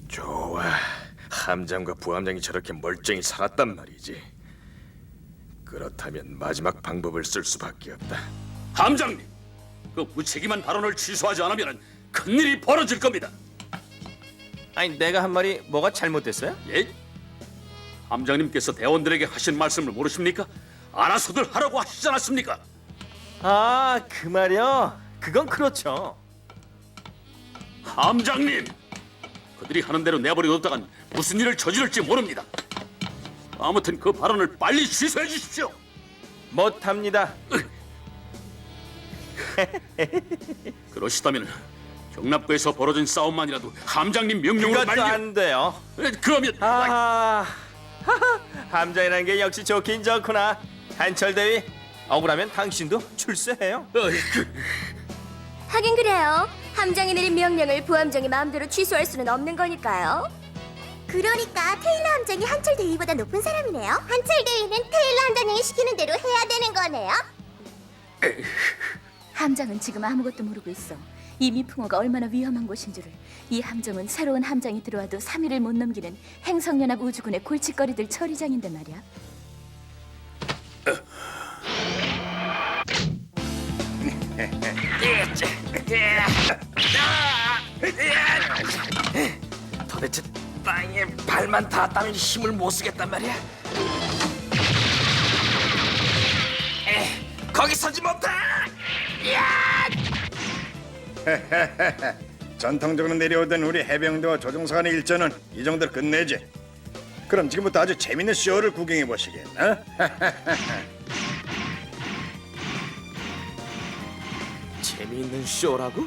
좋아. 함장과 부함장이 저렇게 멀쩡히 살았단 말이지. 그렇다면 마지막 방법을 쓸 수밖에 없다. 함장님, 그 무책임한 발언을 취소하지 않으면 큰일이 벌어질 겁니다. 아니 내가 한 말이 뭐가 잘못됐어요? 예? 함장님께서 대원들에게 하신 말씀을 모르십니까? 알아서들 하라고 하시지 않았습니까? 아 그 말이요? 그건 그렇죠. 함장님, 그들이 하는 대로 내버려뒀다간 무슨 일을 저지를지 모릅니다. 아무튼 그 발언을 빨리 취소해 주십시오. 못합니다. 그러시다면 경납고에서 벌어진 싸움만이라도 함장님 명령으로 그것도 안 돼요. 그러면 함장이라는 게 역시 좋긴 좋구나. 한철 대위 억울하면 당신도 출세해요. 하긴 그래요. 함장이 내린 명령을 부함장이 마음대로 취소할 수는 없는 거니까요. 그러니까 테일러 함장이 한철 대위보다 높은 사람이네요. 한철 대위는 테일러 함장이 시키는 대로 해야 되는 거네요. 함장은 지금 아무것도 모르고 있어. 이 미풍어가 얼마나 위험한 곳인 줄을. 이 함정은 새로운 함장이 들어와도 3일을 못 넘기는 행성연합 우주군의 골칫거리들 처리장인데 말이야. 도대체 땅에 발만 닿았다면 힘을 못 쓰겠단 말이야. 거기 서지 못해. 전통적으로 내려오던 우리 해병대와 조종사 간의 일전은 이 정도로 끝내지. 그럼 지금부터 아주 재밌는 쇼를 구경해 보시겠나? 재미있는 쇼라고?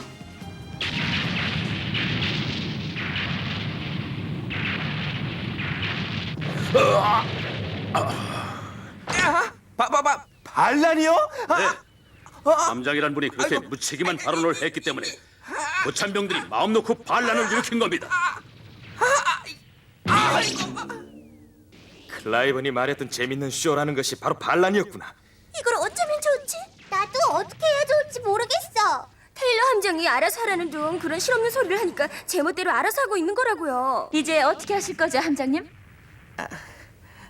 반란이요? 함장이란 분이 그렇게 무책임한 발언을 했기 때문에 고참병들이 마음 놓고 반란을 일으킨 겁니다. 클라이번이 말했던 재밌는 쇼라는 것이 바로 반란이었구나. 이걸 어쩌면 좋지? 나도 어떻게 해야 좋을지 모르겠어. 테일러 함장이 알아서 하라는 둥 그런 실없는 소리를 하니까 제멋대로 알아서 하고 있는 거라고요. 이제 어떻게 하실 거죠, 함장님?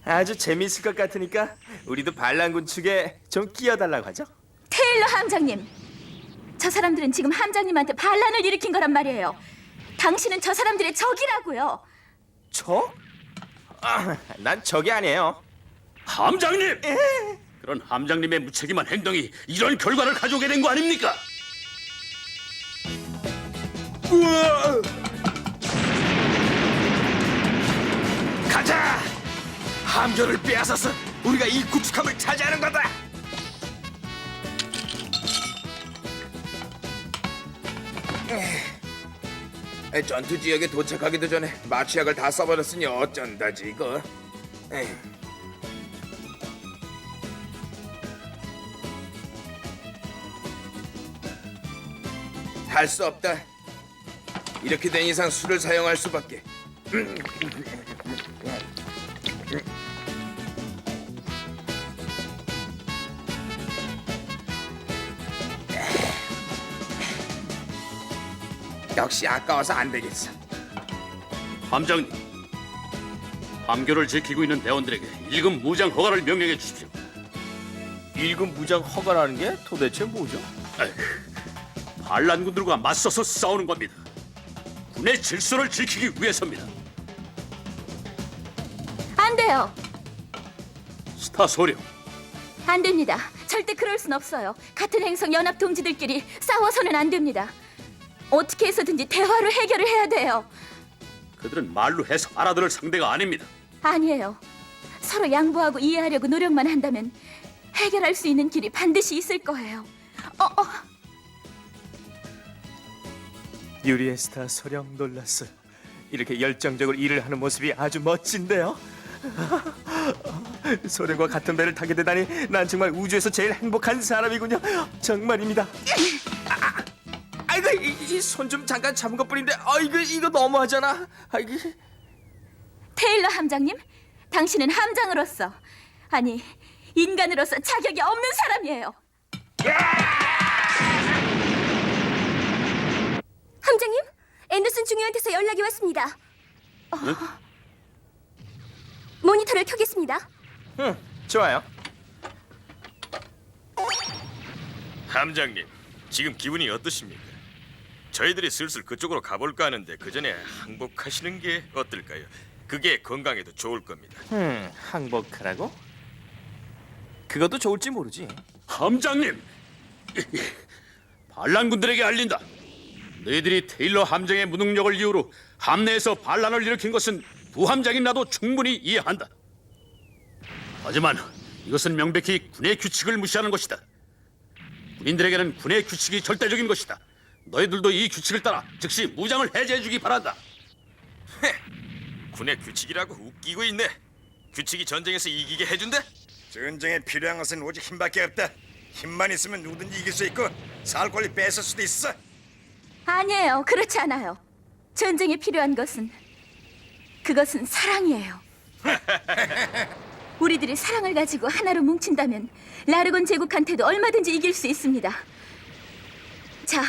아주 재미있을 것 같으니까 우리도 반란군 측에 좀 끼어달라고 하죠. 테일러 함장님, 저 사람들은 지금 함장님한테 반란을 일으킨 거란 말이에요. 당신은 저 사람들의 적이라고요. 저? 난 적이 아니에요. 함장님! 그런 함장님의 무책임한 행동이 이런 결과를 가져오게 된 거 아닙니까? 가자! 함교를 빼앗아서 우리가 이 구축함을 차지하는 거다. 전투 지역에 도착하기도 전에 마취약을 다 써버렸으니 어쩐다지 이거. 할 수 없다. 이렇게 된 이상 술을 사용할 수밖에. 역시 아까워서 안 되겠어. 함장님, 함교를 지키고 있는 대원들에게 1급 무장 허가를 명령해 주십시오. 1급 무장 허가라는 게 도대체 뭐죠? 반란군들과 맞서서 싸우는 겁니다. 군의 질서를 지키기 위해서입니다. 안 돼요. 스타 소령, 안 됩니다. 절대 그럴 순 없어요. 같은 행성 연합 동지들끼리 싸워서는 안 됩니다. 어떻게 해서든지 대화로 해결을 해야 돼요. 그들은 말로 해서 알아들을 상대가 아닙니다. 아니에요. 서로 양보하고 이해하려고 노력만 한다면 해결할 수 있는 길이 반드시 있을 거예요. 유리의 스타 소령 놀랐어요. 이렇게 열정적으로 일을 하는 모습이 아주 멋진데요. 소령과 같은 배를 타게 되다니 난 정말 우주에서 제일 행복한 사람이군요. 정말입니다. 아이고 이 손 좀 잠깐 잡은 것뿐인데 이거 너무하잖아. 아이고. 테일러 함장님, 당신은 함장으로서, 아니 인간으로서 자격이 없는 사람이에요. 함장님, 앤더슨 중위한테서 연락이 왔습니다. 네? 모니터를 켜겠습니다. 좋아요. 함장님, 지금 기분이 어떠십니까? 저희들이 슬슬 그쪽으로 가볼까 하는데 그 전에 항복하시는 게 어떨까요? 그게 건강에도 좋을 겁니다. 항복하라고? 그것도 좋을지 모르지. 함장님, 반란군들에게 알린다. 너희들이 테일러 함장의 무능력을 이유로 함내에서 반란을 일으킨 것은 부함장인 나도 충분히 이해한다. 하지만 이것은 명백히 군의 규칙을 무시하는 것이다. 군인들에게는 군의 규칙이 절대적인 것이다. 너희들도 이 규칙을 따라 즉시 무장을 해제해주기 바란다. 군의 규칙이라고 웃기고 있네. 규칙이 전쟁에서 이기게 해준대? 전쟁에 필요한 것은 오직 힘밖에 없다. 힘만 있으면 누구든지 이길 수 있고 살 권리 뺏을 수도 있어. 아니에요. 그렇지 않아요. 전쟁에 필요한 그것은 사랑이에요. 우리들이 사랑을 가지고 하나로 뭉친다면 라르곤 제국한테도 얼마든지 이길 수 있습니다. 자,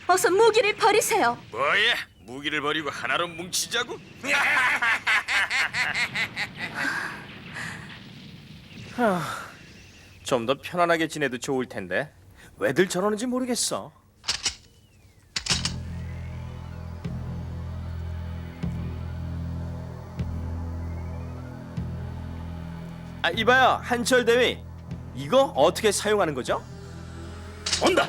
어서 무기를 버리세요. 뭐야? 무기를 버리고 하나로 뭉치자고? 좀 더 편안하게 지내도 좋을 텐데 왜들 저러는지 모르겠어. 이봐요, 한철 대위. 이거 어떻게 사용하는 거죠? 온다.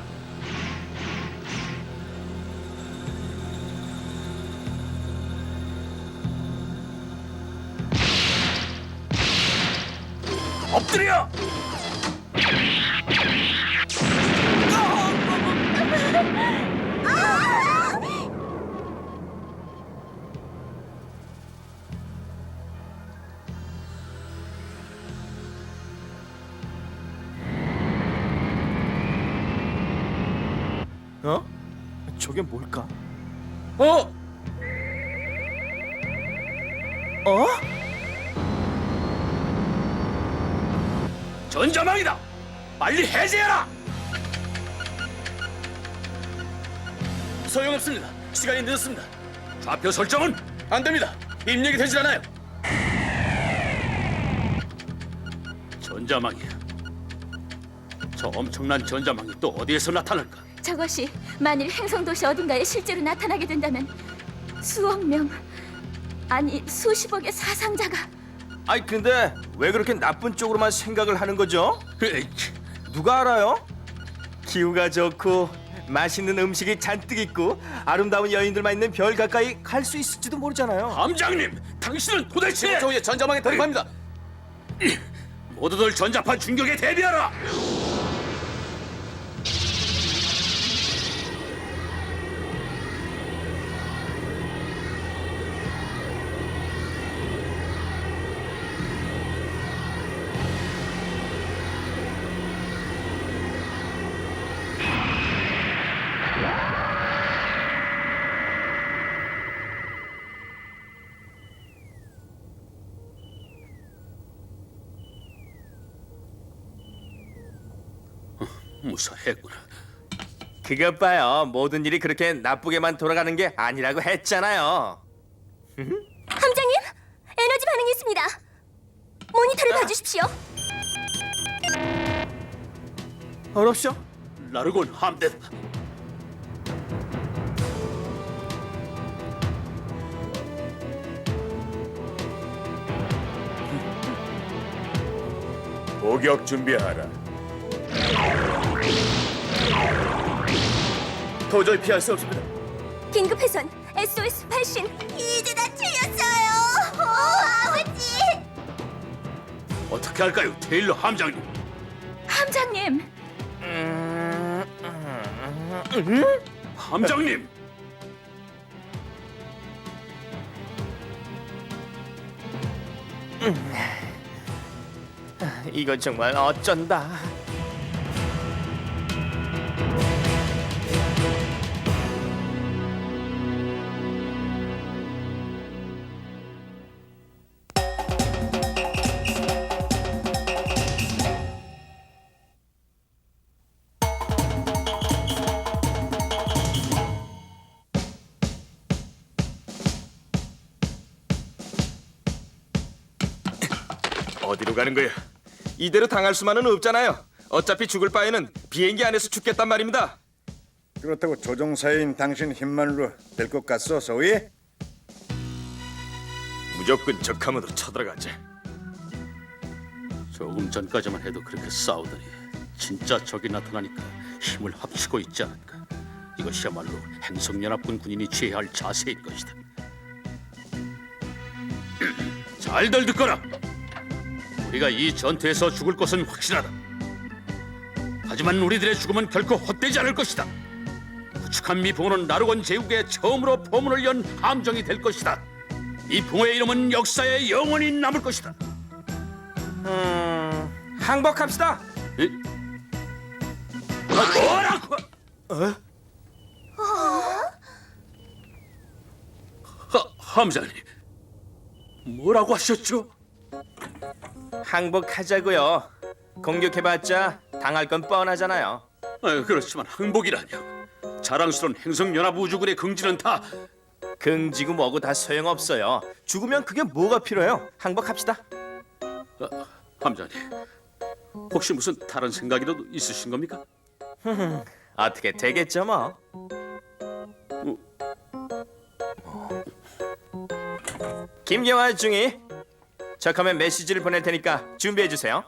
엎드려! 어? 저게 뭘까? 어? 어? 전자망이다. 빨리 해제해라. 소용없습니다. 시간이 늦었습니다. 좌표 설정은 안 됩니다. 입력이 되질 않아요. 전자망이야. 저 엄청난 전자망이 또 어디에서 나타날까? 저것이 만일 행성도시 어딘가에 실제로 나타나게 된다면 수억 명, 아니 수십억의 사상자가. 아이 근데 왜 그렇게 나쁜 쪽으로만 생각을 하는 거죠? 에이, 누가 알아요? 기후가 좋고 맛있는 음식이 잔뜩 있고 아름다운 여인들만 있는 별 가까이 갈 수 있을지도 모르잖아요. 함장님, 당신은 도대체 후에 전자망에 돌입합니다. 모두들 전자판 충격에 대비하라. 무사했구나. 그것 봐요. 모든 일이 그렇게 나쁘게만 돌아가는 게 아니라고 했잖아요. 함장님, 에너지 반응이 있습니다. 모니터를 봐주십시오. 어렵쇼? 라르곤 함대다. 포격 준비하라. 도저히 피할 수 없습니다. 긴급 회선, SOS 발신. 이제 다 틀렸어요. 아버지. 어떻게 할까요, 테일러 함장님? 함장님, 함장님! 이건 정말 어쩐다. 어디로 가는 거야? 이대로 당할 수만은 없잖아요. 어차피 죽을 바에는 비행기 안에서 죽겠단 말입니다. 그렇다고 조종사인 당신 힘만으로 될 것 같소, 소위? 무조건 적함으로 쳐들어가자. 조금 전까지만 해도 그렇게 싸우더니 진짜 적이 나타나니까 힘을 합치고 있지 않을까. 이것이야말로 행성연합군 군인이 취해야 할 자세인 것이다. 잘들 듣거라. 우리가 이 전투에서 죽을 것은 확실하다. 하지만 우리들의 죽음은 결코 헛되지 않을 것이다. 구축한 미풍어는 나르곤 제국에 처음으로 포문을 연 함정이 될 것이다. 미풍어의 이름은 역사에 영원히 남을 것이다. 항복합시다. 뭐라고? 함장님, 뭐라고 하셨죠? 항복하자고요. 공격해봤자 당할 건 뻔하잖아요. 그렇지만 항복이라뇨. 자랑스러운 행성연합우주군의 긍지는 다 긍지고 뭐고 다 소용없어요. 죽으면 그게 뭐가 필요해요? 항복합시다. 함장님, 혹시 무슨 다른 생각이라도 있으신 겁니까? 어떻게 되겠죠 뭐. 김경화 중이 척하면 메시지를 보낼 테니까 준비해 주세요.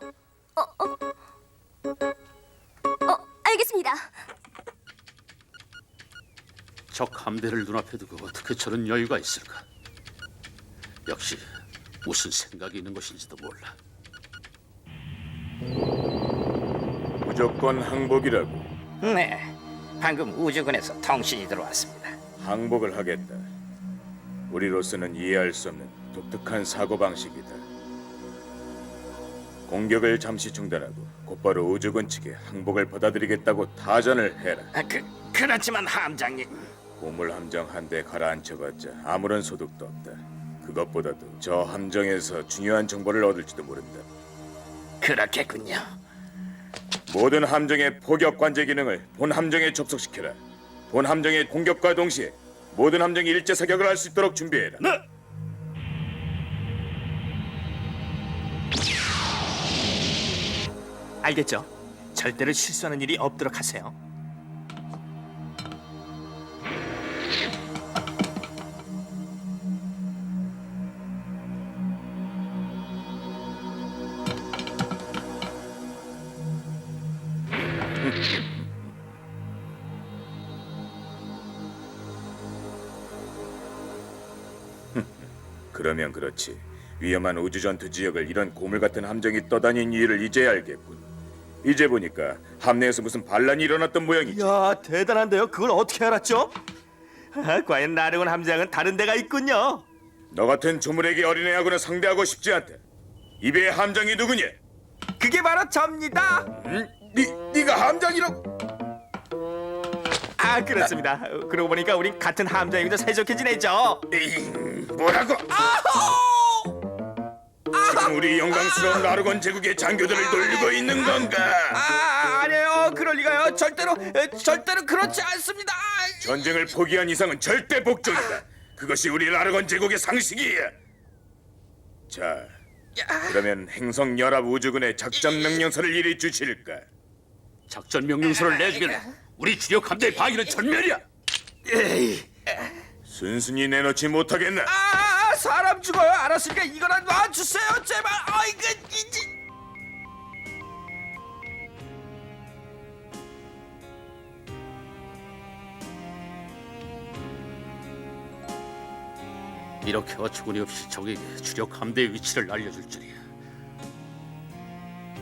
알겠습니다. 적 함대를 눈앞에 두고 어떻게 저런 여유가 있을까? 역시 무슨 생각이 있는 것인지도 몰라. 무조건 항복이라고. 네, 방금 우주군에서 통신이 들어왔습니다. 항복을 하겠다. 우리로서는 이해할 수 없는 독특한 사고방식이다. 공격을 잠시 중단하고 곧바로 우주군 측에 항복을 받아들이겠다고 타전을 해라. 그렇지만 함장님, 고물 함정 한 대 가라앉혀봤자 아무런 소득도 없다. 그것보다도 저 함정에서 중요한 정보를 얻을지도 모른다. 그렇겠군요. 모든 함정의 포격 관제 기능을 본 함정에 접속시켜라. 본 함정의 공격과 동시에 모든 함정이 일제 사격을 할 수 있도록 준비해라. 네. 알겠죠? 절대로 실수하는 일이 없도록 하세요. 그러면 그렇지. 위험한 우주전투 지역을 이런 고물 같은 함정이 떠다닌 이유를 이제야 알겠군. 이제 보니까 함내에서 무슨 반란이 일어났던 모양이지. 이야, 대단한데요. 그걸 어떻게 알았죠? 과연 나르곤 함장은 다른 데가 있군요. 너 같은 조물에게 어린애하고는 상대하고 싶지 않다. 이배의 함장이 누구냐? 그게 바로 접니다. 네가 함장이라고? 아, 그렇습니다. 그러고 보니까 우린 같은 함장이고 사이좋게 지내죠. 뭐라고? 지금 우리 영광스러운 나르곤 제국의 장교들을 놀리고 있는 건가? 아니에요. 그럴 리가요. 절대로 그렇지 않습니다. 전쟁을 포기한 이상은 절대 복종이다. 그것이 우리 나르곤 제국의 상식이야. 자, 그러면 행성연합 우주군의 작전 명령서를 이리 주실까? 작전 명령서를 내주면 우리 주력 함대의 방위는 전멸이야. 순순히 내놓지 못하겠나? 사람 죽어요. 알았으니까 이거나 놔주세요. 제발. 이제. 이렇게 어처구니 없이 적에게 주력 함대의 위치를 알려줄 줄이야.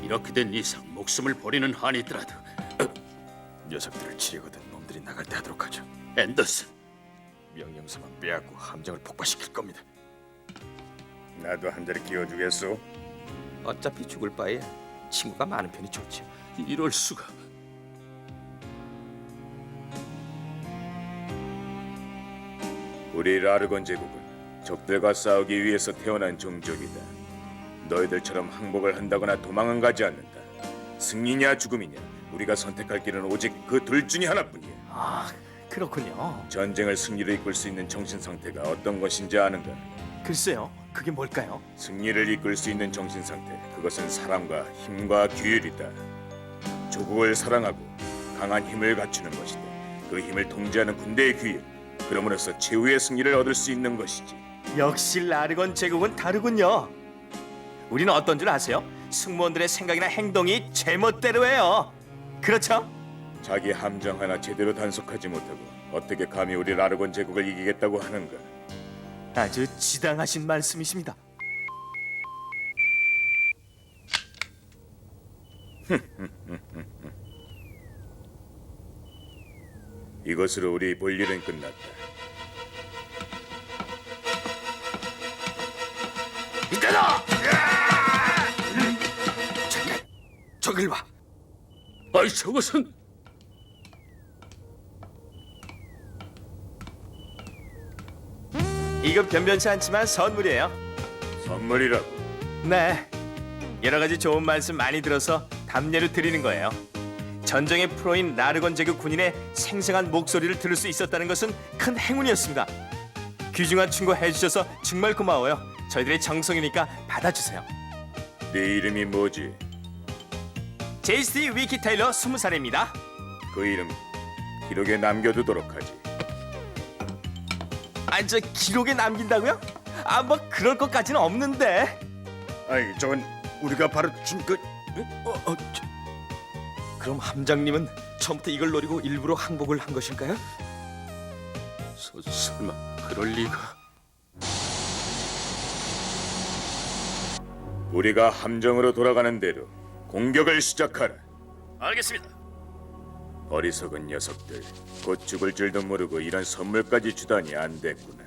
이렇게 된 이상 목숨을 버리는 한이 있더라도 녀석들을 치려거든 놈들이 나갈 때 하도록 하죠. 앤더슨, 명령서만 빼앗고 함정을 폭파시킬 겁니다. 나도 한 자리 끼워주겠소. 어차피 죽을 바에 친구가 많은 편이 좋죠. 이럴 수가. 우리 라르곤 제국은 적들과 싸우기 위해서 태어난 종족이다. 너희들처럼 항복을 한다거나 도망은 가지 않는다. 승리냐 죽음이냐 우리가 선택할 길은 오직 그 둘 중에 하나뿐이야. 그렇군요. 전쟁을 승리로 이끌 수 있는 정신 상태가 어떤 것인지 아는가? 글쎄요, 그게 뭘까요? 승리를 이끌 수 있는 정신 상태, 그것은 사랑과 힘과 규율이다. 조국을 사랑하고 강한 힘을 갖추는 것인데 그 힘을 통제하는 군대의 규율, 그럼으로써 최후의 승리를 얻을 수 있는 것이지. 역시 라르건 제국은 다르군요. 우리는 어떤 줄 아세요? 승무원들의 생각이나 행동이 제멋대로예요. 그렇죠? 자기 함정 하나 제대로 단속하지 못하고 어떻게 감히 우리 라르곤 제국을 이기겠다고 하는가? 아주 지당하신 말씀이십니다. 이것으로 우리 볼 일은 끝났다. 이때다! 잠깐, 저길 봐. 아이 저것은 이거 변변치 않지만 선물이에요. 선물이라고. 네, 여러 가지 좋은 말씀 많이 들어서 답례로 드리는 거예요. 전쟁의 프로인 라르건 제국 군인의 생생한 목소리를 들을 수 있었다는 것은 큰 행운이었습니다. 귀중한 충고 해주셔서 정말 고마워요. 저희들의 정성이니까 받아주세요. 네 이름이 뭐지? 제이스티 위키 테일러 20살입니다. 그 이름 기록에 남겨두도록 하지. 저 기록에 남긴다고요? 뭐 그럴 것까지는 없는데. 아이, 저건 우리가 바로 준 그... 그럼 함장님은 처음부터 이걸 노리고 일부러 항복을 한 것일까요? 설마 그럴 리가? 우리가 함정으로 돌아가는 대로 공격을 시작하라. 알겠습니다. 어리석은 녀석들, 곧 죽을 줄도 모르고 이런 선물까지 주다니 안 됐구나.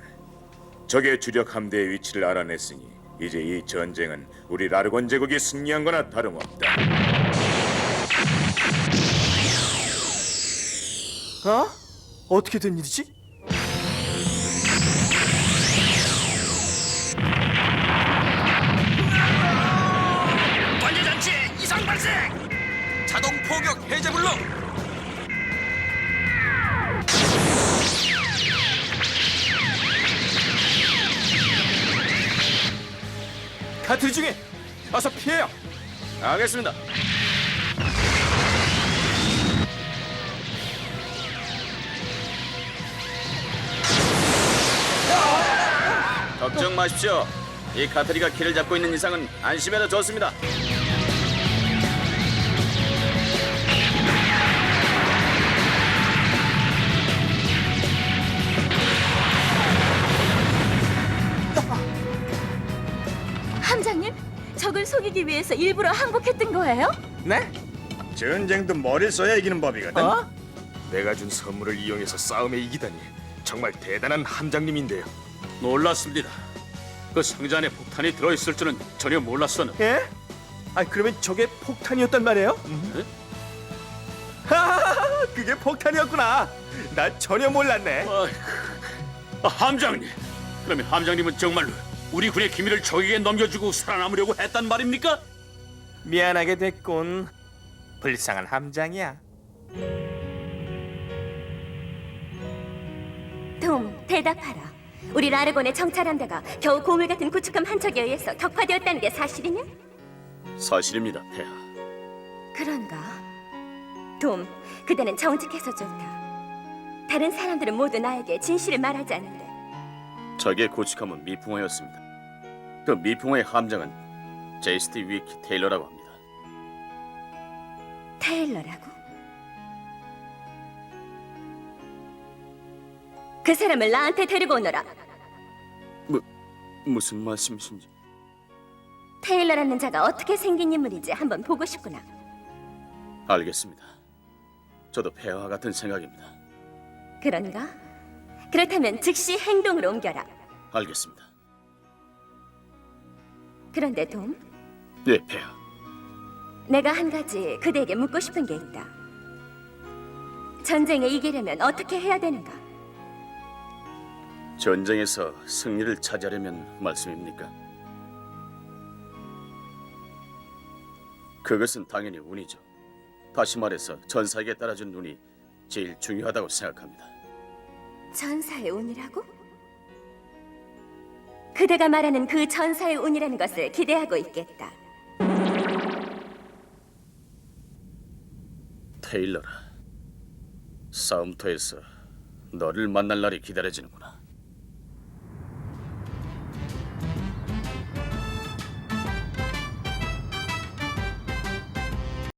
적의 주력 함대의 위치를 알아냈으니 이제 이 전쟁은 우리 라르곤 제국이 승리한 거나 다름없다. 어떻게 된 일이지? 관제장치 이상 발생! 자동 포격 해제불로! 카트리 중에 어서 피해요. 알겠습니다. 걱정 마십시오. 이 카트리가 키를 잡고 있는 이상은 안심해도 좋습니다. 함장님, 적을 속이기 위해서 일부러 항복했던 거예요? 네? 전쟁도 머리를 써야 이기는 법이거든. 내가 준 선물을 이용해서 싸움에 이기다니 정말 대단한 함장님인데요. 놀랐습니다. 그 상자 안에 폭탄이 들어있을 줄은 전혀 몰랐어는. 예? 그러면 저게 폭탄이었단 말이에요? 그게 폭탄이었구나. 난 전혀 몰랐네. 함장님, 그러면 함장님은 정말로 우리 군의 기밀을 적에게 넘겨주고 살아남으려고 했단 말입니까? 미안하게 됐군. 불쌍한 함장이야. 돔, 대답하라. 우리 라르곤의 정찰함대가 겨우 고물 같은 구축함 한 척에 의해서 격파되었다는 게 사실이냐? 사실입니다, 폐하. 그런가? 돔, 그대는 정직해서 좋다. 다른 사람들은 모두 나에게 진실을 말하지 않는데 적의 고축함은 미풍호였습니다. 그 미풍호의 함장은 제이스티 위키 테일러라고 합니다. 테일러라고? 그 사람을 나한테 데리고 오너라. 무슨 말씀이신지. 테일러라는 자가 어떻게 생긴 인물인지 한번 보고 싶구나. 알겠습니다. 저도 폐하와 같은 생각입니다. 그런가? 그렇다면 즉시 행동으로 옮겨라. 알겠습니다. 그런데 돔, 네, 폐하. 내가 한 가지 그대에게 묻고 싶은 게 있다. 전쟁에 이기려면 어떻게 해야 되는가? 전쟁에서 승리를 차지하려면 말씀입니까? 그것은 당연히 운이죠. 다시 말해서 전사에게 따라준 운이 제일 중요하다고 생각합니다. 전사의 운이라고? 그대가 말하는 그 전사의 운이라는 것을 기대하고 있겠다. 테일러라, 싸움터에서 너를 만날 날이 기다려지는구나.